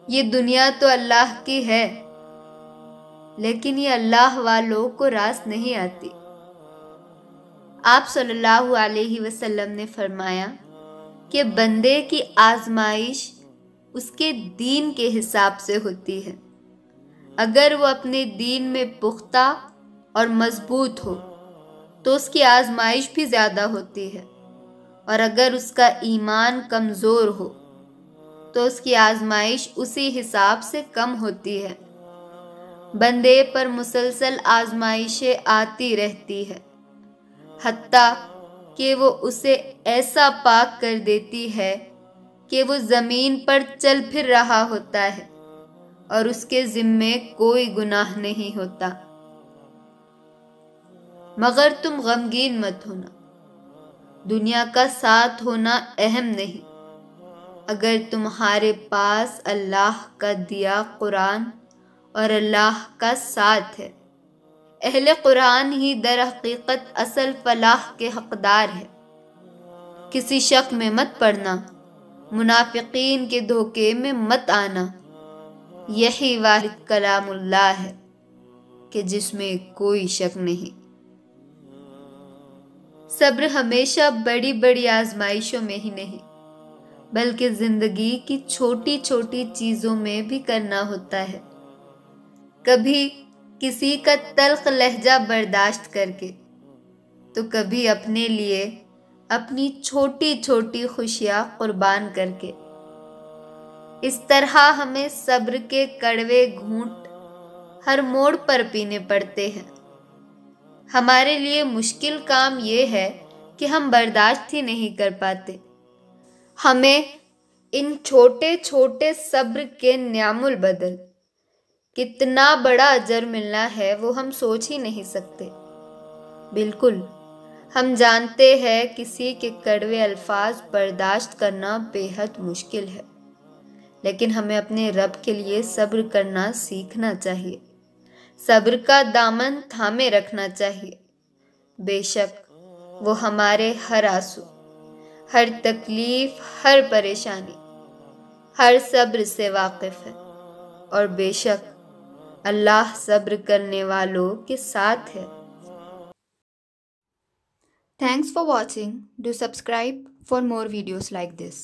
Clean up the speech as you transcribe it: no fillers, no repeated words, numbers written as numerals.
ये दुनिया तो अल्लाह की है, लेकिन ये अल्लाह वालों को रास नहीं आती। आप सल्लल्लाहु अलैहि वसल्लम ने फरमाया कि बंदे की आजमाइश उसके दीन के हिसाब से होती है। अगर वो अपने दीन में पुख्ता और मजबूत हो तो उसकी आजमाइश भी ज़्यादा होती है, और अगर उसका ईमान कमज़ोर हो तो उसकी आजमाइश उसी हिसाब से कम होती है। बंदे पर मुसलसल आजमाइशें आती रहती है, हत्ता कि वो उसे ऐसा पाक कर देती है कि वो ज़मीन पर चल फिर रहा होता है और उसके ज़िम्मे कोई गुनाह नहीं होता। मगर तुम गमगीन मत होना, दुनिया का साथ होना अहम नहीं। अगर तुम्हारे पास अल्लाह का दिया कुरान और अल्लाह का साथ है, अहले कुरान ही दर हकीकत असल फलाह के हकदार है। किसी शक में मत पड़ना, मुनाफिकीन के धोखे में मत आना। यही वाहिद कलामुल्लाह है कि जिसमें कोई शक नहीं। सब्र हमेशा बड़ी बड़ी आजमाइशों में ही नहीं, बल्कि जिंदगी की छोटी छोटी चीजों में भी करना होता है। कभी किसी का तल्ख लहजा बर्दाश्त करके, तो कभी अपने लिए अपनी छोटी छोटी खुशियां कुर्बान करके। इस तरह हमें सब्र के कड़वे घूंट हर मोड़ पर पीने पड़ते हैं। हमारे लिए मुश्किल काम यह है कि हम बर्दाश्त ही नहीं कर पाते। हमें इन छोटे छोटे सब्र के न्यामुल बदल कितना बड़ा अजर मिलना है वो हम सोच ही नहीं सकते। बिल्कुल, हम जानते हैं किसी के कड़वे अल्फाज बर्दाश्त करना बेहद मुश्किल है, लेकिन हमें अपने रब के लिए सब्र करना सीखना चाहिए। सब्र का दामन थामे रखना चाहिए। बेशक वो हमारे हर आंसू, हर तकलीफ, हर परेशानी, हर सब्र से वाकिफ है, और बेशक अल्लाह सब्र करने वालों के साथ है। Thanks for watching. Do subscribe for more videos like this.